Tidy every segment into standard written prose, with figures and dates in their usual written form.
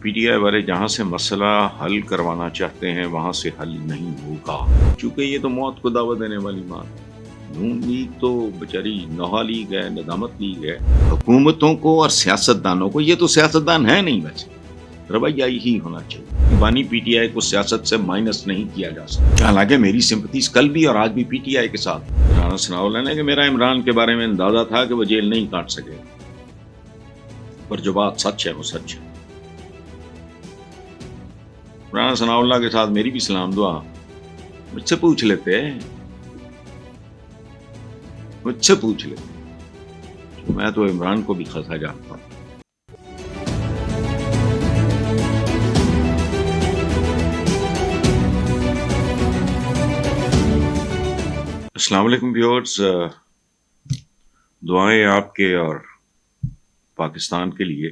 P T I والے جہاں سے مسئلہ حل کروانا چاہتے ہیں وہاں سے حل نہیں ہوگا، چونکہ یہ تو موت کو دعوت دینے والی بات۔ نون لیگ تو بچاری نوحہ لیگ ہے، ندامت لیگ ہے۔ حکومتوں کو اور سیاستدانوں کو، یہ تو سیاستدان ہے نہیں، ویسے رویہ ہی ہونا چاہیے۔ بانی پی ٹی آئی کو سیاست سے مائنس نہیں کیا جا سکتا، حالانکہ میری سمپتیز کل بھی اور آج بھی پی ٹی آئی کے ساتھ۔ رانا ثناءاللہ نے کہ میرا عمران کے بارے میں اندازہ تھا کہ وہ جیل نہیں کاٹ سکے، پر جو بات سچ ہے وہ سچ ہے۔ رانا ثناءاللہ کے ساتھ میری بھی سلام دعا مجھ سے پوچھ لیتے، میں تو عمران کو بھی خاصا جانتا ہوں۔ السلام علیکم ویورز، دعائیں آپ کے اور پاکستان کے لیے۔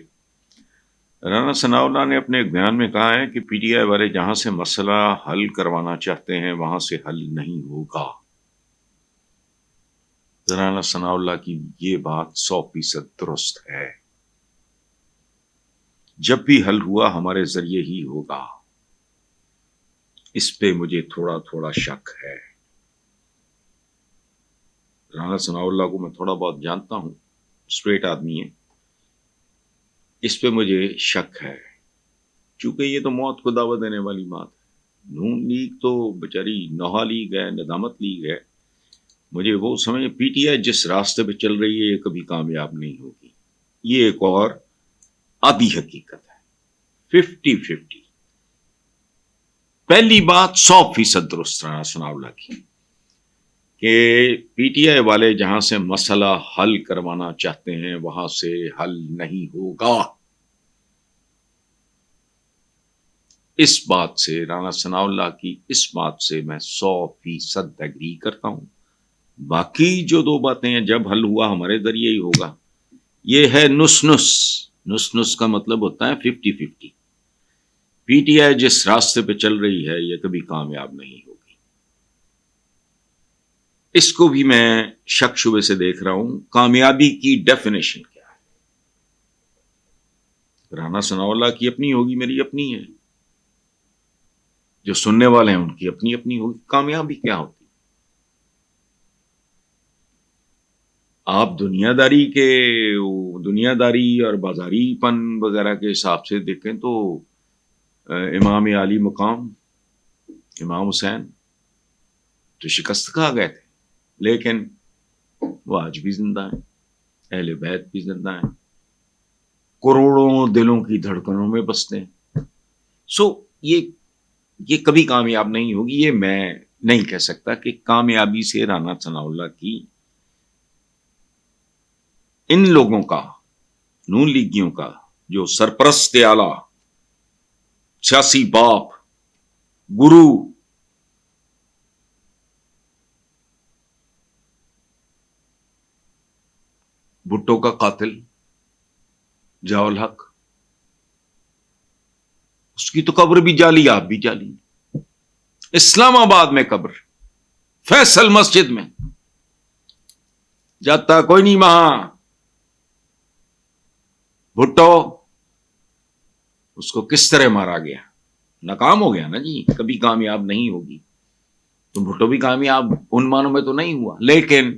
رانا ثناءاللہ نے اپنے ایک بیان میں کہا ہے کہ پی ٹی آئی والے جہاں سے مسئلہ حل کروانا چاہتے ہیں وہاں سے حل نہیں ہوگا۔ رانا ثناءاللہ کی یہ بات 100% درست ہے۔ جب بھی حل ہوا ہمارے ذریعے ہی ہوگا، اس پہ مجھے تھوڑا تھوڑا شک ہے۔ رانا ثناءاللہ کو میں تھوڑا بہت جانتا ہوں، اسٹریٹ آدمی ہے، اس پہ مجھے شک ہے، چونکہ یہ تو موت کو دعوت دینے والی بات ہے۔ نون لیگ تو بچاری نوحہ لیگ ہے، ندامت لیگ ہے۔ مجھے وہ سمجھ، پی ٹی آئی جس راستے پہ چل رہی ہے یہ کبھی کامیاب نہیں ہوگی۔ یہ ایک اور آدھی حقیقت ہے، 50-50۔ پہلی بات 100% درست رانا ثناءاللہ کی کہ پی ٹی آئی والے جہاں سے مسئلہ حل کروانا چاہتے ہیں وہاں سے حل نہیں ہوگا۔ اس بات سے، رانا ثناءاللہ کی اس بات سے میں 100% ایگری کرتا ہوں۔ باقی جو دو باتیں ہیں، جب حل ہوا ہمارے ذریعے ہی ہوگا، یہ ہے نس کا مطلب ہوتا ہے 50-50۔ پی ٹی آئی جس راستے پہ چل رہی ہے یہ کبھی کامیاب نہیں ہوگی۔ اس کو بھی میں شک شبے سے دیکھ رہا ہوں۔ کامیابی کی ڈیفینیشن کیا ہے؟ رانا ثناءاللہ کی اپنی ہوگی، میری اپنی ہے، جو سننے والے ہیں ان کی اپنی اپنی ہوگی۔ کامیابی کیا ہوتی؟ آپ دنیا داری اور بازاری پن وغیرہ کے حساب سے دیکھیں تو امام عالی مقام امام حسین تو شکست کھا گئے تھے، لیکن وہ آج بھی زندہ ہیں، اہل بیت بھی زندہ ہیں، کروڑوں دلوں کی دھڑکنوں میں بستے ہیں۔ یہ کبھی کامیاب نہیں ہوگی۔ یہ میں نہیں کہہ سکتا کہ کامیابی سے رانا ثناءاللہ کی، ان لوگوں کا، نون لیگیوں کا، جو سرپرست اعلی، سیاسی باپ، گرو، بھٹو کا قاتل ضیاء الحق، اس کی تو قبر بھی جعلی، آپ بھی جعلی۔ اسلام آباد میں قبر، فیصل مسجد میں، جاتا کوئی نہیں وہاں۔ بھٹو، اس کو کس طرح مارا گیا؟ ناکام ہو گیا نا جی، کبھی کامیاب نہیں ہوگی۔ تو بھٹو بھی کامیاب ان معنوں میں تو نہیں ہوا، لیکن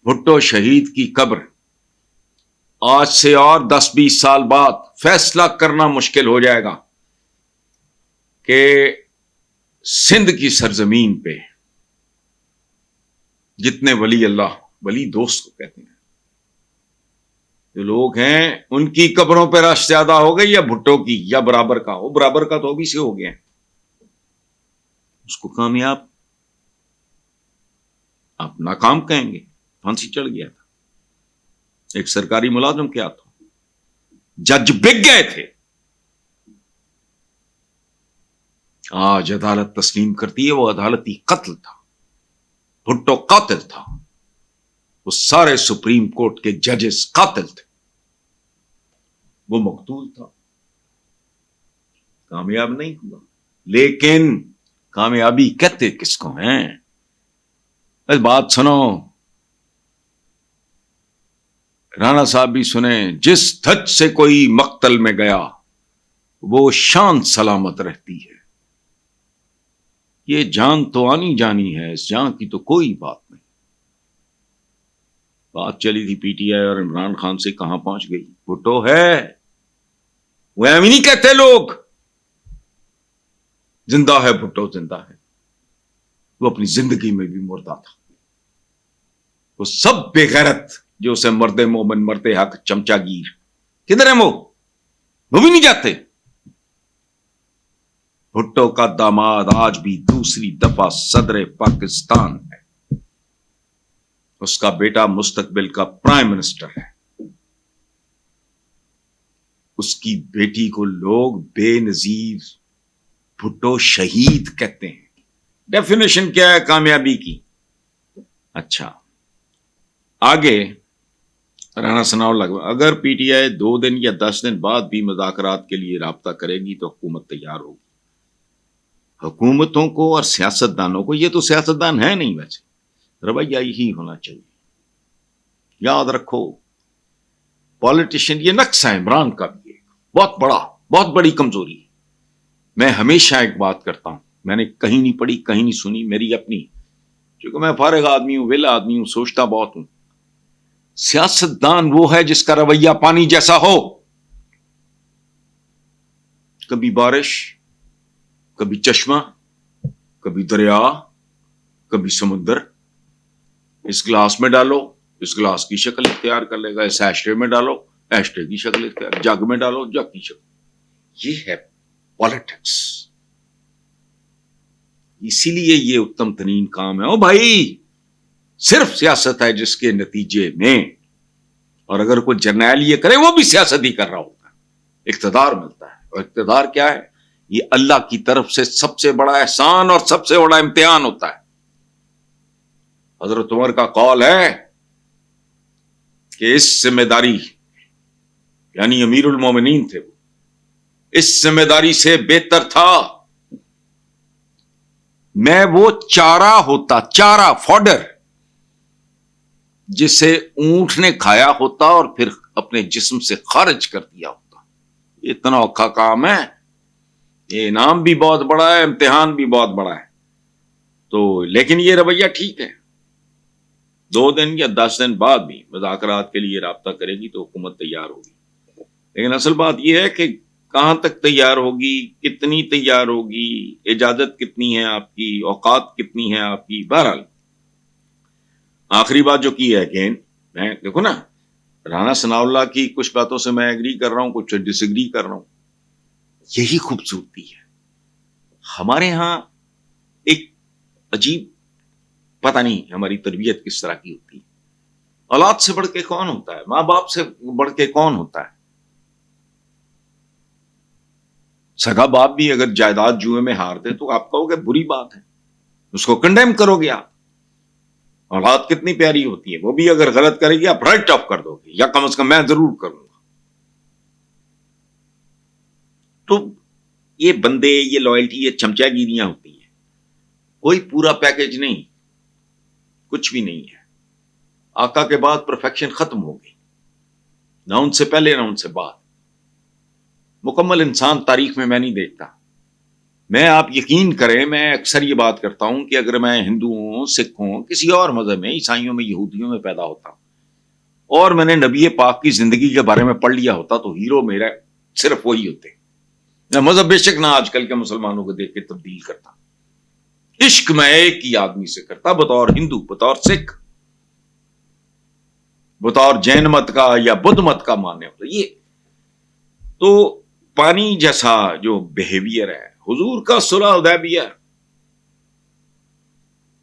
بھٹو شہید کی قبر آج سے اور 10-20 سال بعد فیصلہ کرنا مشکل ہو جائے گا کہ سندھ کی سرزمین پہ جتنے ولی اللہ، ولی دوست کو کہتے ہیں، جو لوگ ہیں، ان کی قبروں پہ رش زیادہ ہو گئی یا بھٹو کی، یا برابر کا ہو؟ برابر کا تو بھی سے ہو گیا، اس کو کامیاب آپ ناکام کہیں گے؟ پھانسی چڑھ گیا تھا، ایک سرکاری ملازم کیا تھا، جج بک گئے تھے۔ آج عدالت تسلیم کرتی ہے وہ عدالتی قتل تھا، بھٹو قاتل تھا، وہ سارے سپریم کورٹ کے ججز قاتل تھے، وہ مقتول تھا، کامیاب نہیں ہوا۔ لیکن کامیابی کہتے کس کو ہیں؟ بس بات سنو، رانا صاحب بھی سنیں، جس دھج سے کوئی مقتل میں گیا وہ شان سلامت رہتی ہے. یہ جان تو آنی جانی ہے، اس جان کی تو کوئی بات نہیں. بات چلی تھی پی ٹی آئی اور عمران خان سے، کہاں پہنچ گئی؟ بھٹو ہے، وہ ایویں نہیں کہتے لوگ. زندہ ہے بھٹو، زندہ ہے. وہ اپنی زندگی میں بھی مردہ تھا. وہ سب بے غیرت جو اسے مرد مومن، مرد حق، چمچا گیر، کدھر ہیں وہ بھی نہیں جاتے. بھٹو کا داماد آج بھی دوسری دفعہ صدر پاکستان ہے. اس کا بیٹا مستقبل کا پرائم منسٹر ہے. اس کی بیٹی کو لوگ بے نظیر بھٹو شہید کہتے ہیں. ڈیفینیشن کیا ہے کامیابی کی؟ اچھا آگے رانا ثناءاللہ، اگر پی ٹی آئی 2 دن یا 10 دن بعد بھی مذاکرات کے لیے رابطہ کرے گی تو حکومت تیار ہوگی. حکومتوں کو اور سیاستدانوں کو، یہ تو سیاستدان ہے نہیں، ویسے رویہ یہی ہونا چاہیے. یاد رکھو پالیٹیشین، یہ نقص ہے عمران کا بھی ایک بہت بڑی کمزوری ہے. میں ہمیشہ ایک بات کرتا ہوں، میں نے کہیں نہیں پڑھی، کہیں نہیں سنی، میری اپنی، کیونکہ میں فارغ آدمی ہوں، ویلا آدمی ہوں، سوچتا بہت ہوں. سیاستدان وہ ہے جس کا رویہ پانی جیسا ہو. کبھی بارش، کبھی چشمہ، کبھی دریا، کبھی سمندر. اس گلاس میں ڈالو، اس گلاس کی شکل اختیار کر لے گا. اس ایشٹرے میں ڈالو، ایشٹرے کی شکل اختیار، جگ میں ڈالو، جگ کی شکل. یہ ہے پالیٹکس. اسی لیے یہ اتم ترین کام ہے. او بھائی، صرف سیاست ہے جس کے نتیجے میں، اور اگر کوئی جرنیل یہ کرے وہ بھی سیاست ہی کر رہا ہوتا ہے، اقتدار ملتا ہے. اور اقتدار کیا ہے؟ یہ اللہ کی طرف سے سب سے بڑا احسان اور سب سے بڑا امتحان ہوتا ہے. حضرت عمر کا قول ہے کہ اس ذمہ داری، یعنی امیر المومنین تھے وہ، اس ذمہ داری سے بہتر تھا میں وہ چارہ ہوتا، چارہ فوڈر، جسے اونٹ نے کھایا ہوتا اور پھر اپنے جسم سے خارج کر دیا ہوتا. یہ اتنا اوکھا کام ہے. یہ انعام بھی بہت بڑا ہے، امتحان بھی بہت بڑا ہے. تو لیکن یہ رویہ ٹھیک ہے. 2 دن یا 10 دن بعد بھی مذاکرات کے لیے رابطہ کرے گی تو حکومت تیار ہوگی. لیکن اصل بات یہ ہے کہ کہاں تک تیار ہوگی، کتنی تیار ہوگی، اجازت کتنی ہے آپ کی، اوقات کتنی ہے آپ کی. بہرحال آخری بات جو کی ہے کہ میں دیکھو نا، رانا ثناءاللہ کی کچھ باتوں سے میں ایگری کر رہا ہوں، کچھ ڈس ایگری کر رہا ہوں. یہی خوبصورتی ہے. ہمارے ہاں ایک عجیب، پتہ نہیں ہماری تربیت کس طرح کی ہوتی ہے. اولاد سے بڑھ کے کون ہوتا ہے؟ ماں باپ سے بڑھ کے کون ہوتا ہے؟ سگا باپ بھی اگر جائیداد جوئے میں ہار دے تو آپ کہو گے بری بات ہے، اس کو کنڈیم کرو گے آپ. اولاد کتنی پیاری ہوتی ہے، وہ بھی اگر غلط کرے گی آپ رائٹ آف کر دو گے، یا کم از کم میں ضرور کروں گا. تو یہ بندے، یہ لائلٹی، یہ چمچا گیریاں ہوتی ہیں. کوئی پورا پیکج نہیں، کچھ بھی نہیں ہے. آقا کے بعد پرفیکشن ختم ہو گئی، نہ ان سے پہلے نہ ان سے بعد. مکمل انسان تاریخ میں نہیں دیکھتا. میں، آپ یقین کریں، میں اکثر یہ بات کرتا ہوں کہ اگر میں ہندو ہوں، سکھ ہوں، کسی اور مذہب میں، عیسائیوں میں، یہودیوں میں پیدا ہوتا ہوں اور میں نے نبی پاک کی زندگی کے بارے میں پڑھ لیا ہوتا تو ہیرو میرا صرف وہی ہوتے. میں مذہب بے شک نہ آج کل کے مسلمانوں کو دیکھ کے تبدیل کرتا. عشق میں ایک ہی آدمی سے کرتا، بطور ہندو، بطور سکھ، بطور جین مت کا یا بدھ مت کا ماننے ہوتا. یہ تو پانی جیسا جو بیہیویئر ہے حضور کا صلح حدیبیہ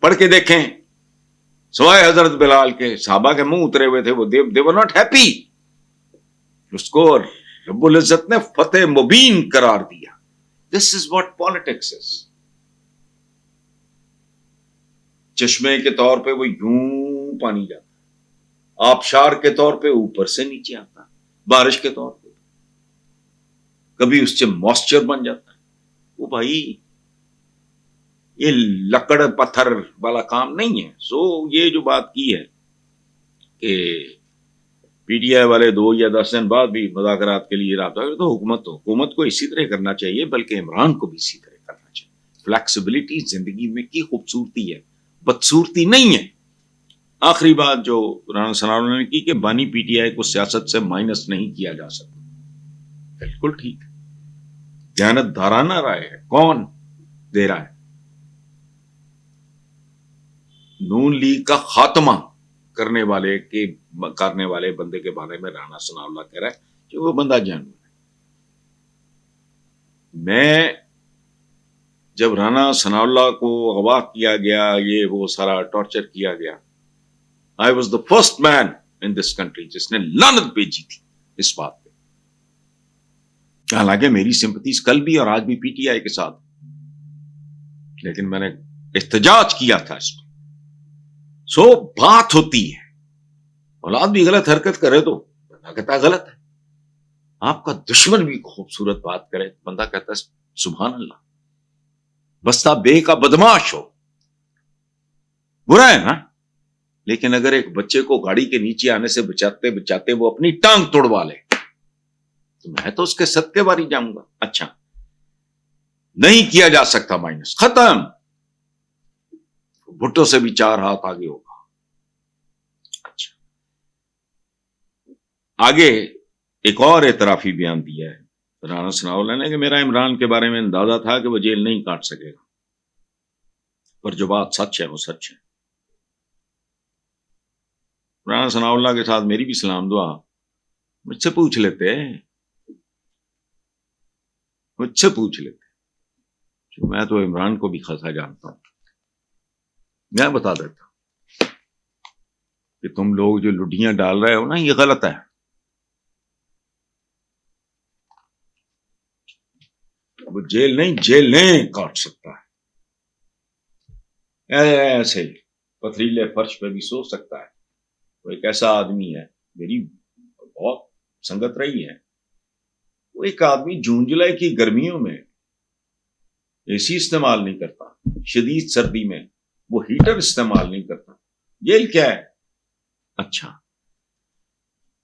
پڑھ کے دیکھیں، سوائے حضرت بلال کے صحابہ کے منہ اترے ہوئے تھے. وہ they were not happy. اس کو رب العزت نے فتح مبین قرار دیا. This is what politics is. چشمے کے طور پہ وہ یوں پانی جاتا، آبشار کے طور پہ اوپر سے نیچے آتا، بارش کے طور پہ کبھی اس سے موئسچر بن جاتا ہے. وہ بھائی یہ لکڑ پتھر والا کام نہیں ہے. سو یہ جو بات کی ہے کہ پی ٹی آئی والے 2 یا 10 دن بعد بھی مذاکرات کے لیے رابطہ کرے تو حکومت کو اسی طرح کرنا چاہیے، بلکہ عمران کو بھی اسی طرح کرنا چاہیے۔ فلیکسیبلٹی زندگی میں کی خوبصورتی ہے، بدصورتی نہیں ہے۔ آخری بات جو رانا ثناءاللہ نے کی کہ بانی پی ٹی آئی کو سیاست سے مائنس نہیں کیا جا سکتا، بالکل ٹھیک ہے، دیانت دارانہ رائے ہے۔ کون دے رہا ہے؟ نون لیگ کا خاتمہ کرنے والے بندے کے بارے میں رانا ثناءاللہ کہہ رہا ہے کہ وہ بندہ جانور ہے۔ میں جب رانا ثناءاللہ کو اغوا کیا گیا، یہ وہ سارا ٹارچر کیا گیا، I was the first man in this country جس نے لعنت بھیجی تھی اس بات پہ۔ حالانکہ میری سمپتیز کل بھی اور آج بھی پی ٹی آئی کے ساتھ، لیکن میں نے احتجاج کیا تھا اس پہ۔ سو بات ہوتی ہے، اولاد بھی غلط حرکت کرے تو بندہ کہتا ہے غلط ہے، آپ کا دشمن بھی خوبصورت بات کرے بندہ کہتا ہے سبحان اللہ، بستہ بے کا بدماش ہو، برا ہے نا؟ لیکن اگر ایک بچے کو گاڑی کے نیچے آنے سے بچاتے وہ اپنی ٹانگ توڑوا لے تو میں تو اس کے صدقے باری جاؤں گا۔ اچھا، نہیں کیا جا سکتا مائنس، ختم، بھٹو سے بھی 4 ہاتھ آگے ہوگا۔ اچھا، آگے ایک اور اعترافی بیان دیا ہے رانا ثناءاللہ نے کہ میرا عمران کے بارے میں اندازہ تھا کہ وہ جیل نہیں کاٹ سکے گا، پر جو بات سچ ہے وہ سچ ہے۔ رانا ثناءاللہ کے ساتھ میری بھی سلام دعا، مجھ سے پوچھ لیتے میں تو عمران کو بھی خاصا جانتا ہوں، میں بتا دیتا ہوں کہ تم لوگ جو لڈیاں ڈال رہے ہو نا، یہ غلط ہے۔ وہ جیل نہیں کاٹ سکتا ہے، ایسے پتھریلے فرش پہ بھی سو سکتا ہے۔ وہ ایک ایسا آدمی ہے، میری بہت سنگت رہی ہے، وہ ایک آدمی جون جولائی کی گرمیوں میں اے سی استعمال نہیں کرتا، شدید سردی میں وہ ہیٹر استعمال نہیں کرتا۔ جیل کیا ہے؟ اچھا،